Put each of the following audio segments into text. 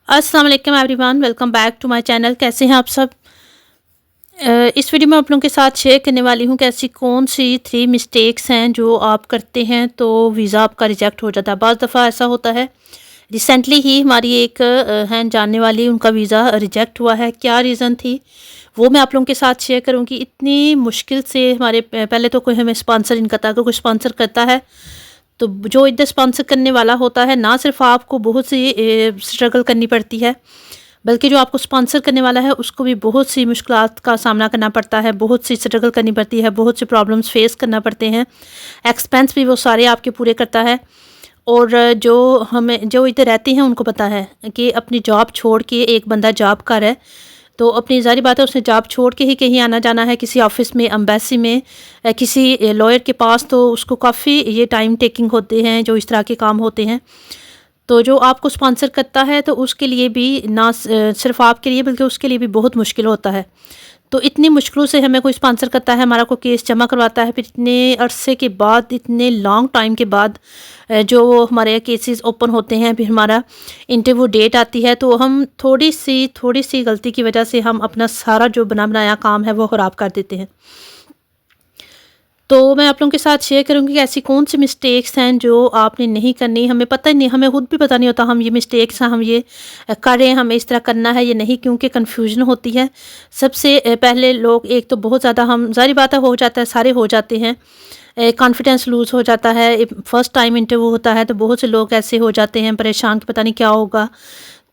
अस्सलाम वालेकुम everyone, welcome back to my channel. कैसे हैं आप सब। इस वीडियो में आप लोगों के साथ शेयर करने वाली हूँ कि ऐसी कौन सी 3 मिस्टेक्स हैं जो आप करते हैं तो वीज़ा आपका रिजेक्ट हो जाता है। बाज़ दफ़ा ऐसा होता है। रिसेंटली ही हमारी एक हैं जानने वाली, उनका वीज़ा रिजेक्ट हुआ है। क्या रीज़न थी वो मैं आप लोगों के साथ शेयर करूँगी। इतनी मुश्किल से हमारे पहले तो कोई हमें स्पॉन्सर नहीं करता, अगर कोई स्पॉन्सर करता है तो जो इधर स्पॉन्सर करने वाला होता है ना, सिर्फ आपको बहुत सी स्ट्रगल करनी पड़ती है, बल्कि जो आपको स्पॉन्सर करने वाला है उसको भी बहुत सी मुश्किलात का सामना करना पड़ता है, बहुत सी स्ट्रगल करनी पड़ती है, बहुत से प्रॉब्लम्स फेस करना पड़ते हैं। एक्सपेंस भी वो सारे आपके पूरे करता है। और जो इधर रहते हैं उनको पता है कि अपनी जॉब छोड़ के एक बंदा जॉब कर है, तो अपनी ज़ाहिर बात है उसने जॉब छोड़ के ही कहीं आना जाना है, किसी ऑफिस में, एम्बेसी में, किसी लॉयर के पास, तो उसको काफ़ी ये टाइम टेकिंग होते हैं जो इस तरह के काम होते हैं। तो जो आपको स्पॉन्सर करता है तो उसके लिए भी ना सिर्फ आपके लिए बल्कि उसके लिए भी बहुत मुश्किल होता है। तो इतनी मुश्किलों से हमें कोई स्पॉन्सर करता है, हमारा कोई केस जमा करवाता है, फिर इतने अरसे के बाद, इतने लॉन्ग टाइम के बाद जो हमारे केसेस ओपन होते हैं, फिर हमारा इंटरव्यू डेट आती है, तो हम थोड़ी सी गलती की वजह से हम अपना सारा जो बना बनाया काम है वो ख़राब कर देते हैं। तो मैं आप लोगों के साथ शेयर करूँगी कि ऐसी कौन सी मिस्टेक्स हैं जो आपने नहीं करनी। हमें पता ही नहीं, हमें खुद भी पता नहीं होता हम ये मिस्टेक्स हैं, हम ये करें, हमें इस तरह करना है या नहीं, क्योंकि कन्फ्यूजन होती है। सबसे पहले लोग एक तो बहुत ज़्यादा, हम ज़ाहिर बात है हो जाता है, सारे हो जाते हैं, कॉन्फिडेंस लूज़ हो जाता है। फर्स्ट टाइम इंटरव्यू होता है तो बहुत से लोग ऐसे हो जाते हैं परेशान कि पता नहीं क्या होगा।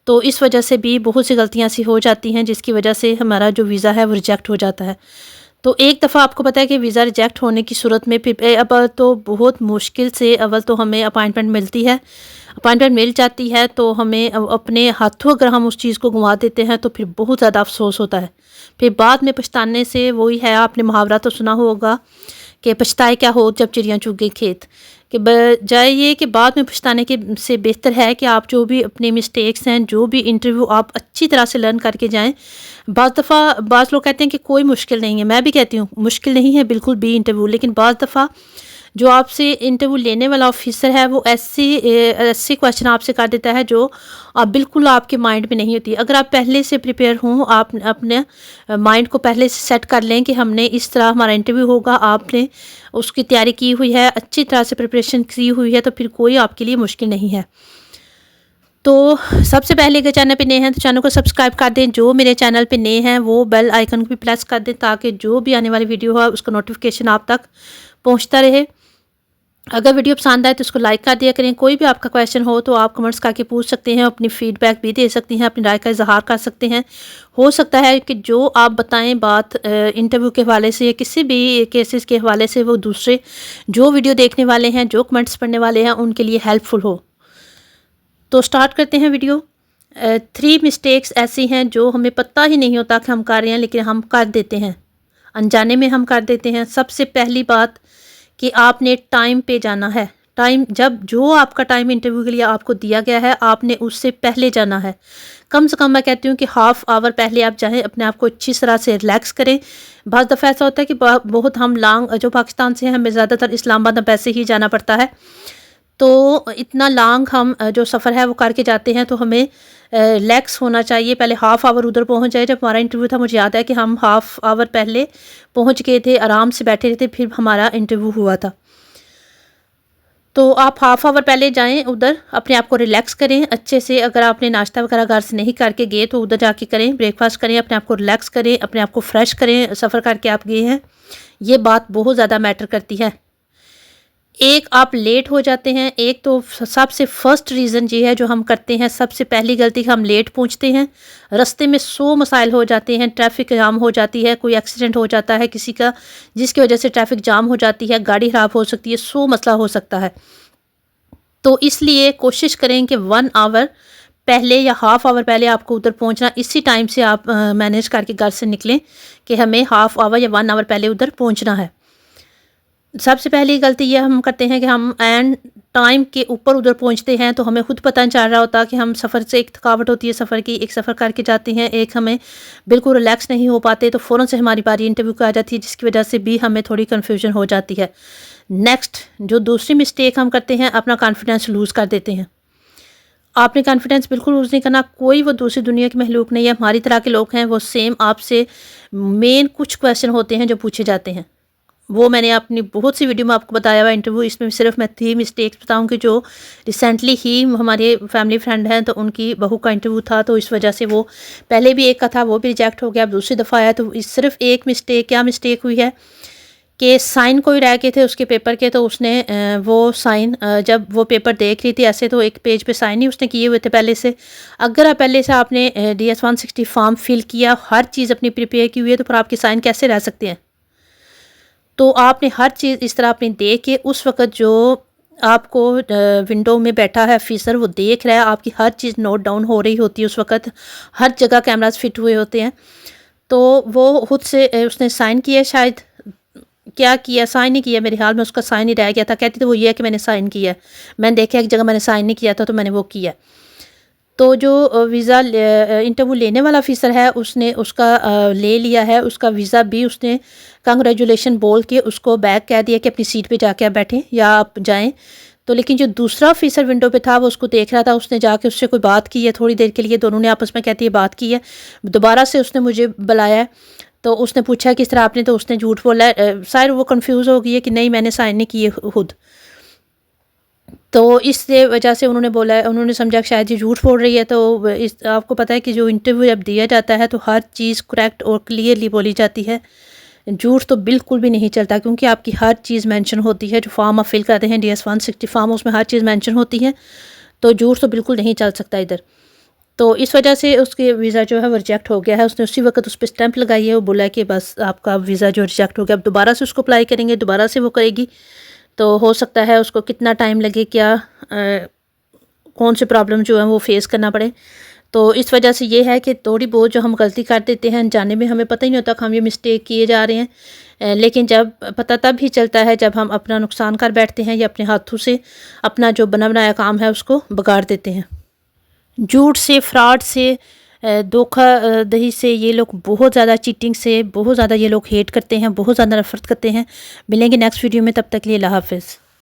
तो इस वजह से भी बहुत सी गलतियाँ ऐसी हो जाती हैं जिसकी वजह से हमारा जो वीज़ा है वो रिजेक्ट हो जाता है। तो एक दफ़ा आपको पता है कि वीज़ा रिजेक्ट होने की सूरत में फिर अब तो बहुत मुश्किल से अव्वल तो हमें अपॉइंटमेंट मिलती है। अपॉइंटमेंट मिल जाती है तो हमें अपने हाथों अगर हम उस चीज़ को गंवा देते हैं तो फिर बहुत ज़्यादा अफसोस होता है। फिर बाद में पछताने से वही है, आपने मुहावरा तो सुना होगा कि पछताए क्या हो जब चिड़ियाँ चुग गई खेत। कि बजाय ये कि बाद में पछताने के से बेहतर है कि आप जो भी अपने मिस्टेक्स हैं, जो भी इंटरव्यू आप अच्छी तरह से लर्न करके जाएँ। बाज़ दफ़ा बाज़ लोग कहते हैं कि कोई मुश्किल नहीं है, मैं भी कहती हूँ मुश्किल नहीं है बिल्कुल भी इंटरव्यू, लेकिन बाज़ दफ़ा जो आपसे इंटरव्यू लेने वाला ऑफिसर है वो ऐसे क्वेश्चन आपसे कर देता है जो बिल्कुल आपके माइंड में नहीं होती। अगर आप पहले से प्रिपेयर हों, आप अपने माइंड को पहले से सेट कर लें कि हमने इस तरह हमारा इंटरव्यू होगा, आपने उसकी तैयारी की हुई है, अच्छी तरह से प्रिपरेशन की हुई है, तो फिर कोई आपके लिए मुश्किल नहीं है। तो सबसे पहले अगर चैनल पे नए हैं तो चैनल को सब्सक्राइब कर दें। जो मेरे चैनल पे नए हैं वो बेल आइकन को भी प्रेस कर दें ताकि जो भी आने वाली वीडियो है उसका नोटिफिकेशन आप तक पहुंचता रहे। अगर वीडियो पसंद आए तो उसको लाइक कर दिया करें। कोई भी आपका क्वेश्चन हो तो आप कमेंट्स करके पूछ सकते हैं, अपनी फीडबैक भी दे सकती हैं, अपनी राय का इजहार कर सकते हैं। हो सकता है कि जो आप बताएं बात इंटरव्यू के हवाले से या किसी भी केसेस के हवाले से, वो दूसरे जो वीडियो देखने वाले हैं, जो कमेंट्स पढ़ने वाले हैं, उनके लिए हेल्पफुल हो। तो स्टार्ट करते हैं वीडियो। 3 मिस्टेक्स ऐसी हैं जो हमें पता ही नहीं होता कि हम कर रहे हैं, लेकिन हम कर देते हैं, अनजाने में हम कर देते हैं। सबसे पहली बात कि आपने टाइम पे जाना है। टाइम, जब जो आपका टाइम इंटरव्यू के लिए आपको दिया गया है, आपने उससे पहले जाना है। कम से कम मैं कहती हूँ कि हाफ़ आवर पहले आप जाएँ, अपने आप को अच्छी तरह से रिलैक्स करें। बाज़ दफ़ा ऐसा होता है कि बहुत हम लॉन्ग जो पाकिस्तान से हैं, हमें ज़्यादातर इस्लामाबाद वैसे ही जाना पड़ता है, तो इतना लॉन्ग हम जो सफ़र है वो करके जाते हैं, तो हमें रिलैक्स होना चाहिए। पहले हाफ़ आवर उधर पहुंच जाए। जब हमारा इंटरव्यू था मुझे याद है कि हम हाफ़ आवर पहले पहुंच गए थे, आराम से बैठे रहे थे, फिर हमारा इंटरव्यू हुआ था। तो आप हाफ़ आवर पहले जाएं उधर, अपने आप को रिलैक्स करें अच्छे से। अगर आपने नाश्ता वगैरह घर से नहीं करके गए तो उधर जाके करें, ब्रेकफास्ट करें, अपने आप को रिलैक्स करें, अपने आप को फ्रेश करें। सफ़र करके आप गए हैं, ये बात बहुत ज़्यादा मैटर करती है। एक आप लेट हो जाते हैं, एक तो सबसे फर्स्ट रीज़न ये है जो हम करते हैं, सबसे पहली गलती हम लेट पहुंचते हैं। रास्ते में 100 मसाइल हो जाते हैं, ट्रैफिक जाम हो जाती है, कोई एक्सीडेंट हो जाता है किसी का, जिसकी वजह से ट्रैफिक जाम हो जाती है, गाड़ी ख़राब हो सकती है, 100 मसला हो सकता है। तो इसलिए कोशिश करें कि 1 आवर पहले या हाफ़ आवर पहले आपको उधर पहुंचना, इसी टाइम से आप मैनेज करके घर से निकलें कि हमें हाफ़ आवर या 1 आवर पहले उधर पहुँचना है। सबसे पहली गलती ये हम करते हैं कि हम एंड टाइम के ऊपर उधर पहुंचते हैं, तो हमें खुद पता नहीं चल रहा होता कि हम सफ़र से, एक थकावट होती है सफ़र की, एक सफ़र करके जाते हैं, एक हमें बिल्कुल रिलैक्स नहीं हो पाते, तो फ़ौरन से हमारी बारी इंटरव्यू की आ जाती है, जिसकी वजह से भी हमें थोड़ी कन्फ्यूजन हो जाती है। नेक्स्ट जो दूसरी मिस्टेक हम करते हैं, अपना कॉन्फिडेंस लूज़ कर देते हैं। आपने कॉन्फिडेंस बिल्कुल लूज़ नहीं करना। कोई वो दूसरी दुनिया के महलूक नहीं है, हमारी तरह के लोग हैं। वो सेम आपसे मेन कुछ क्वेश्चन होते हैं जो पूछे जाते हैं, वो मैंने अपनी बहुत सी वीडियो में आपको बताया हुआ इंटरव्यू। इसमें सिर्फ मैं 3 मिस्टेक्स बताऊंगी जो रिसेंटली ही हमारे फैमिली फ्रेंड हैं, तो उनकी बहू का इंटरव्यू था, तो इस वजह से वो पहले भी एक का था, वो भी रिजेक्ट हो गया, अब दूसरी दफ़ा आया। तो इस सिर्फ एक मिस्टेक, क्या मिस्टेक हुई है कि साइन कोई रह गए थे उसके पेपर के, तो उसने वो साइन जब वो पेपर देख रही थी ऐसे, तो एक पेज पे साइन ही उसने किए हुए थे पहले से। अगर आप पहले से आपने DS 160 फॉर्म फिल किया, हर चीज़ अपनी प्रिपेयर की हुई है, तो फिर आपके साइन कैसे रह सकते हैं? तो आपने हर चीज़ इस तरह अपनी देख के, उस वक़्त जो आपको विंडो में बैठा है ऑफिसर, वो देख रहा है, आपकी हर चीज़ नोट डाउन हो रही होती है उस वक़्त, हर जगह कैमरास फिट हुए होते हैं। तो वो खुद से उसने साइन किया शायद, क्या किया, साइन नहीं किया, मेरे ख्याल में उसका साइन ही रह गया था। कहती तो वो ये है कि मैंने साइन किया, मैंने देखा एक जगह मैंने साइन नहीं किया था, तो मैंने वो किया। तो जो वीज़ा इंटरव्यू लेने वाला ऑफिसर है, उसने उसका ले लिया है, उसका वीज़ा भी उसने कंग्रेचुलेशन बोल के उसको बैक कह दिया कि अपनी सीट पे जाके आप बैठें या आप जाएं। तो लेकिन जो दूसरा ऑफिसर विंडो पे था, वो उसको देख रहा था, उसने जाके उससे कोई बात की है थोड़ी देर के लिए, दोनों ने आपस में कहती है बात की है। दोबारा से उसने मुझे बुलाया है, तो उसने पूछा किस तरह आपने, तो उसने झूठ बोला है। शायद वो कंफ्यूज हो गई है कि नहीं मैंने साइन नहीं किए खुद, तो इस वजह से उन्होंने बोला है, उन्होंने समझा कि शायद ये झूठ बोल रही है। तो इस आपको पता है कि जो इंटरव्यू जब दिया जाता है, तो हर चीज़ करेक्ट और क्लियरली बोली जाती है, झूठ तो बिल्कुल भी नहीं चलता, क्योंकि आपकी हर चीज़ मेंशन होती है। जो फॉर्म आप फिल करते हैं DS 160 फॉर्म, उसमें हर चीज़ मेंशन होती है, तो झूठ तो बिल्कुल नहीं चल सकता इधर। तो इस वजह से उसके वीज़ा जो है वो रिजेक्ट हो गया है। उसने उसी वक्त उस पर स्टैंप लगाई है, वो बोला है कि बस आपका वीज़ा जो रिजेक्ट हो गया, अब दोबारा से उसको अप्लाई करेंगे, दोबारा से वो करेगी। तो हो सकता है उसको कितना टाइम लगे, क्या कौन से प्रॉब्लम जो है वो फेस करना पड़े। तो इस वजह से ये है कि थोड़ी बहुत जो हम गलती कर देते हैं अनजाने में, हमें पता ही नहीं होता कि हम ये मिस्टेक किए जा रहे हैं, लेकिन जब पता तब ही चलता है जब हम अपना नुकसान कर बैठते हैं या अपने हाथों से अपना जो बना बनाया काम है उसको बिगाड़ देते हैं। झूठ से, फ्रॉड से, धोखाधड़ी से ये लोग बहुत ज़्यादा, चीटिंग से बहुत ज़्यादा ये लोग हेट करते हैं, बहुत ज़्यादा नफरत करते हैं। मिलेंगे नेक्स्ट वीडियो में, तब तक के लिए अल्लाह हाफ़िज़।